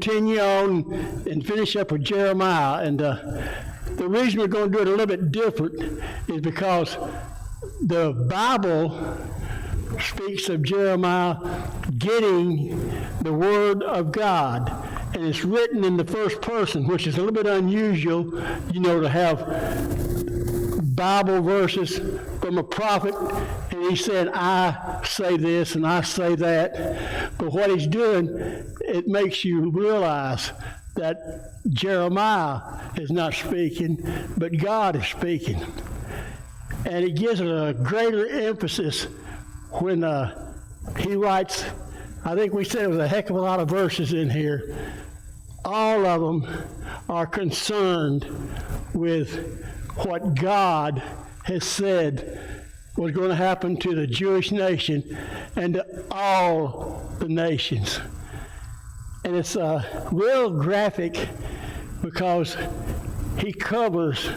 continue on and finish up with Jeremiah. And the reason we're going to do it a little bit different is because the Bible speaks of Jeremiah getting the Word of God. And it's written in the first person, which is a little bit unusual, to have Bible verses from a prophet. And he said, I say this and I say that. But what he's doing, it makes you realize that Jeremiah is not speaking, but God is speaking. And it gives it a greater emphasis when he writes. I think we said it was a heck of a lot of verses in here. All of them are concerned with what God has said was going to happen to the Jewish nation and to all the nations. And it's real graphic because he covers,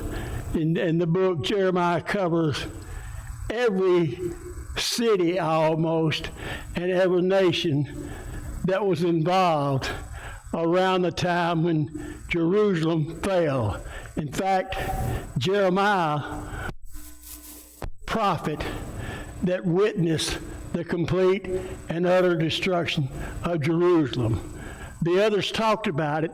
in the book, Jeremiah covers every city almost and every nation that was involved around the time when Jerusalem fell. In fact, Jeremiah, prophet that witnessed the complete and utter destruction of Jerusalem. The others talked about it,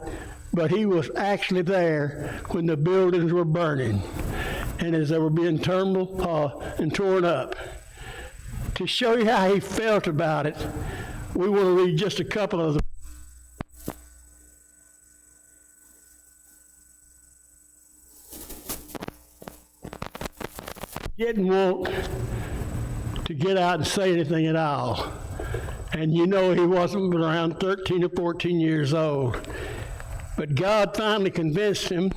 but he was actually there when the buildings were burning and as they were being torn up. To show you how he felt about it, we want to read just a couple of them. Didn't want to get out and say anything at all. And he wasn't but around 13 or 14 years old. But God finally convinced him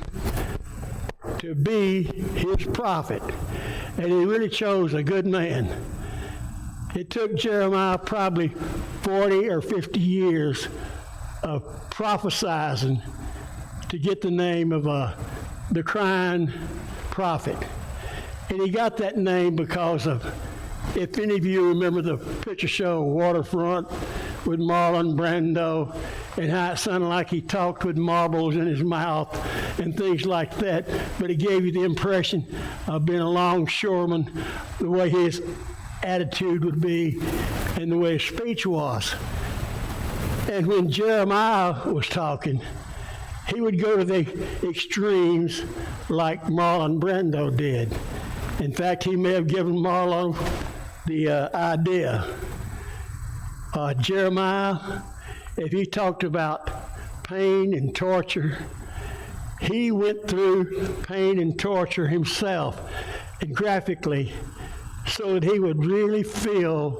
to be his prophet. And he really chose a good man. It took Jeremiah probably 40 or 50 years of prophesizing to get the name of the crying prophet. And he got that name because of, if any of you remember the picture show Waterfront with Marlon Brando and how it sounded like he talked with marbles in his mouth and things like that, but it gave you the impression of being a longshoreman, the way his attitude would be and the way his speech was. And when Jeremiah was talking, he would go to the extremes like Marlon Brando did. In fact, he may have given Marlon the idea. Jeremiah, if he talked about pain and torture, he went through pain and torture himself, and graphically, so that he would really feel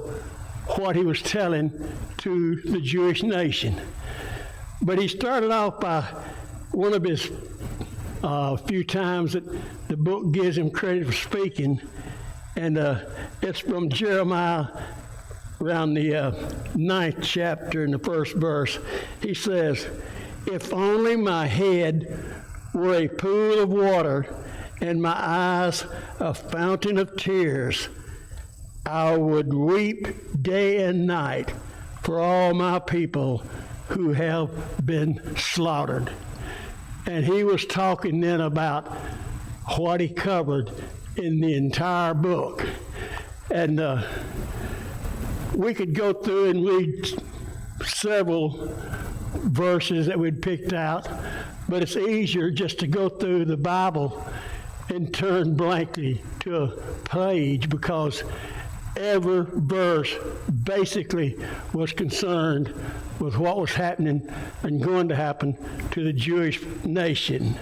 what he was telling to the Jewish nation. But he started off by one of his few times that the book gives him credit for speaking, and it's from Jeremiah around the 9th chapter in the first verse. He says, "If only my head were a pool of water and my eyes a fountain of tears, I would weep day and night for all my people who have been slaughtered." And he was talking then about what he covered in the entire book. And we could go through and read several verses that we'd picked out, but it's easier just to go through the Bible and turn blankly to a page, because every verse basically was concerned with what was happening and going to happen to the Jewish nation.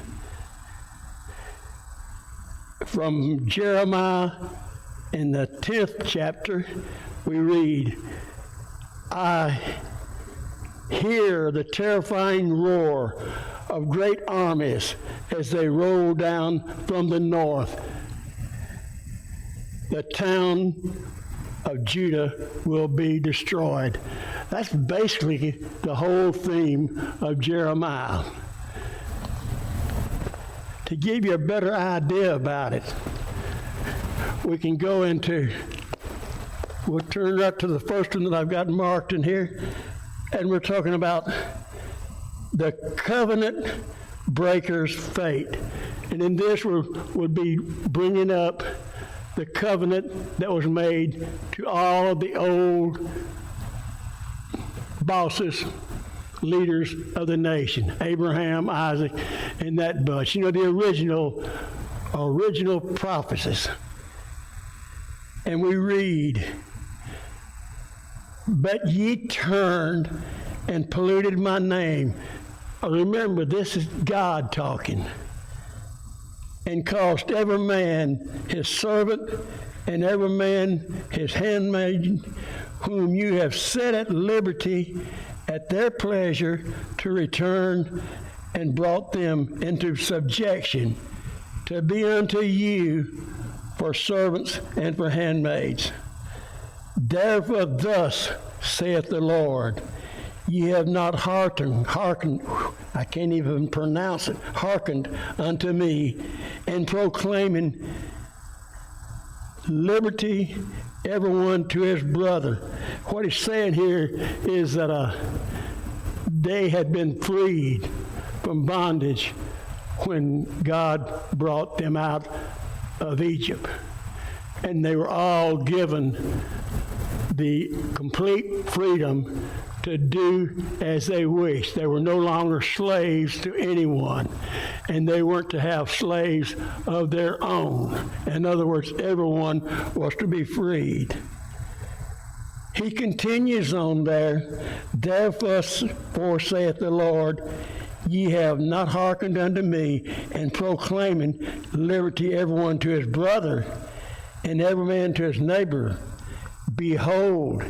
From Jeremiah in the 10th chapter, we read, "I hear the terrifying roar of great armies as they roll down from the north. The town of Judah will be destroyed." That's basically the whole theme of Jeremiah. To give you a better idea about it, we can go into, we'll turn right to the first one that I've got marked in here, and we're talking about the covenant breaker's fate. And in this would be bringing up the covenant that was made to all the old bosses, leaders of the nation, Abraham, Isaac, and that bunch. You know, the original prophecies. And we read, "But ye turned and polluted my name." Remember, this is God talking. "And caused every man his servant, and every man his handmaid, whom you have set at liberty at their pleasure, to return, and brought them into subjection, to be unto you for servants and for handmaids. Therefore thus saith the Lord, ye have not hearkened, I can't even pronounce it, hearkened unto me, and proclaiming liberty, everyone to his brother." What he's saying here is that they had been freed from bondage when God brought them out of Egypt. And they were all given the complete freedom to do as they wished. They were no longer slaves to anyone, and they weren't to have slaves of their own. In other words, everyone was to be freed. He continues on there, "Therefore saith the Lord, ye have not hearkened unto me, and proclaiming liberty everyone to his brother, and every man to his neighbor. Behold,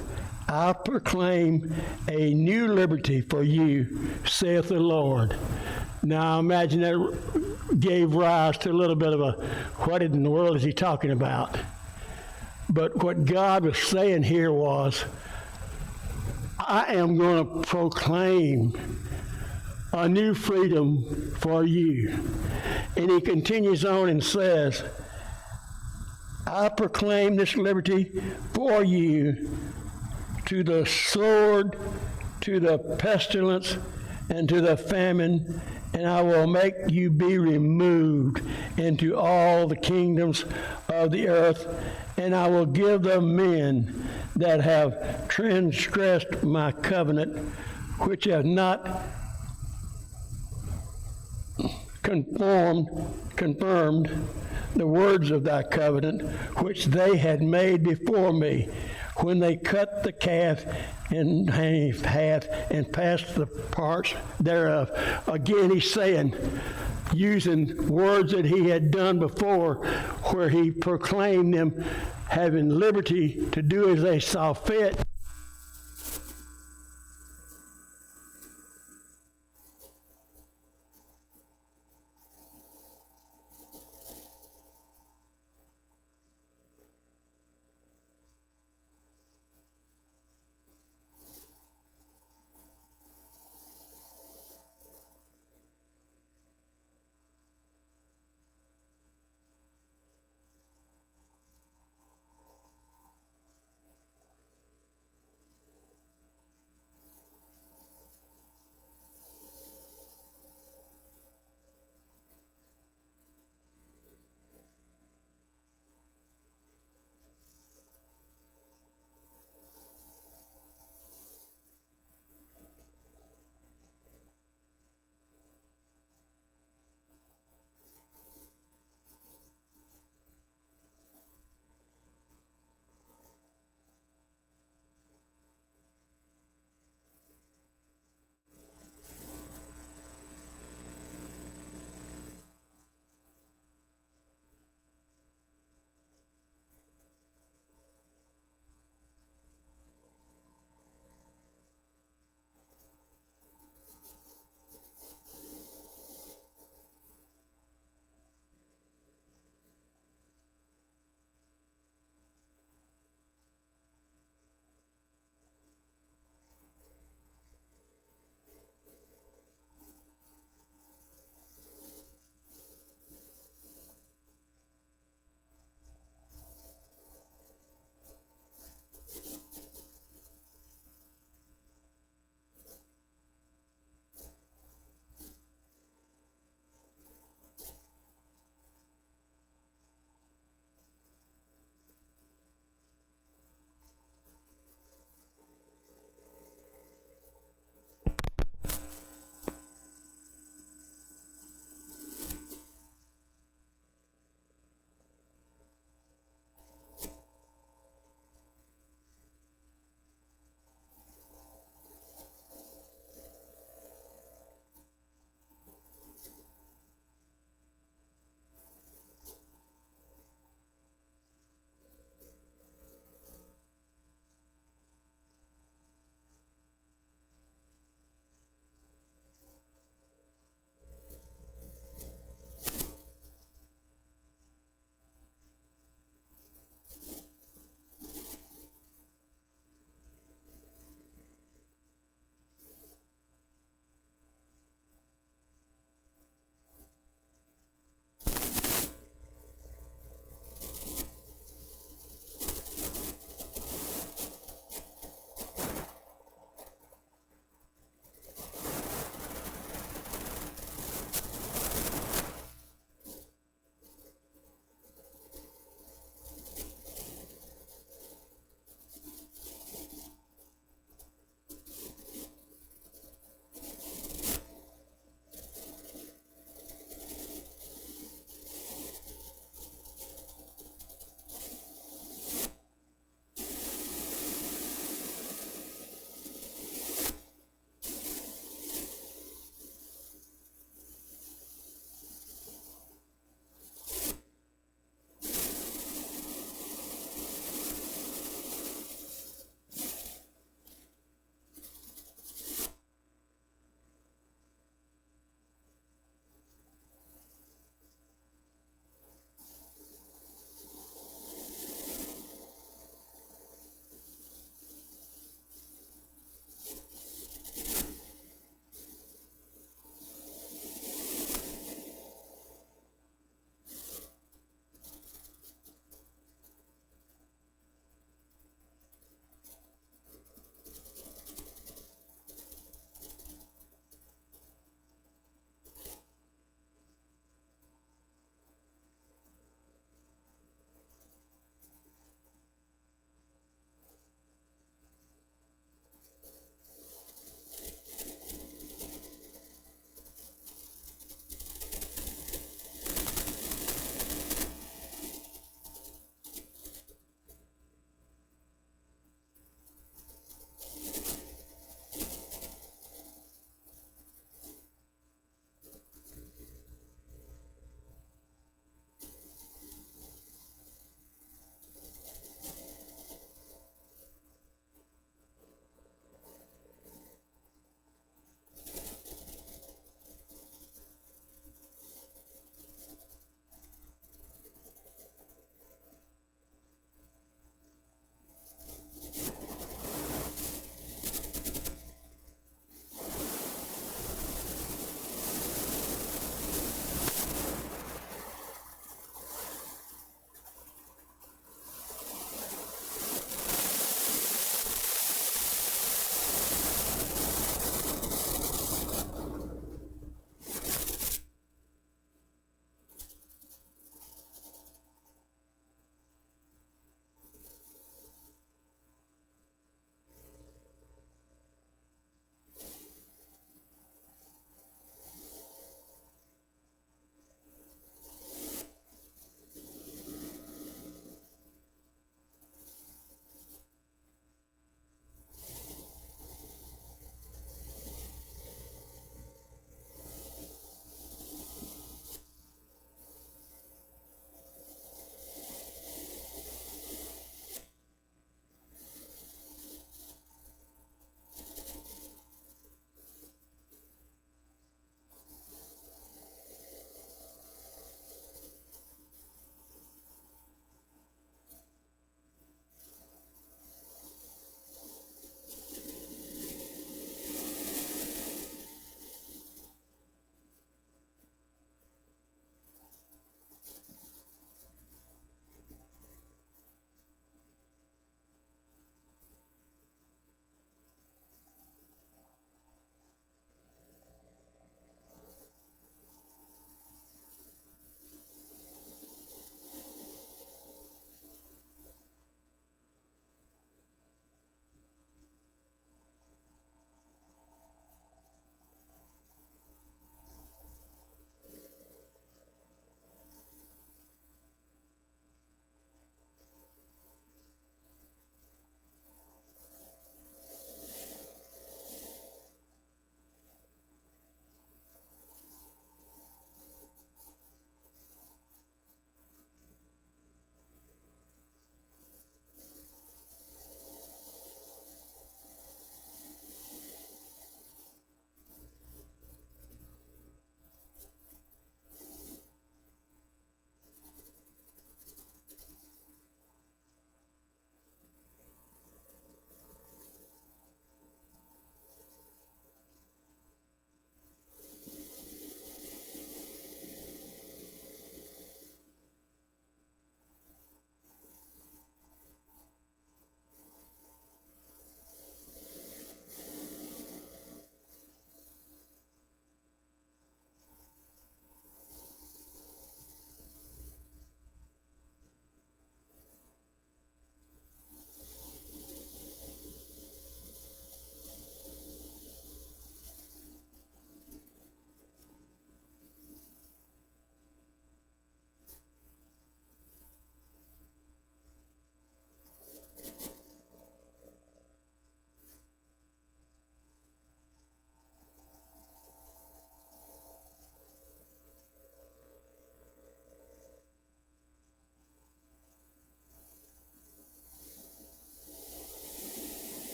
I proclaim a new liberty for you, saith the Lord." Now imagine that gave rise to a little bit of a, what in the world is he talking about? But what God was saying here was, I am going to proclaim a new freedom for you. And he continues on and says, "I proclaim this liberty for you, to the sword, to the pestilence, and to the famine, and I will make you be removed into all the kingdoms of the earth, and I will give the men that have transgressed my covenant, which have not confirmed the words of thy covenant, which they had made before me, when they cut the calf in half and passed the parts thereof." Again, he's saying, using words that he had done before, where he proclaimed them having liberty to do as they saw fit,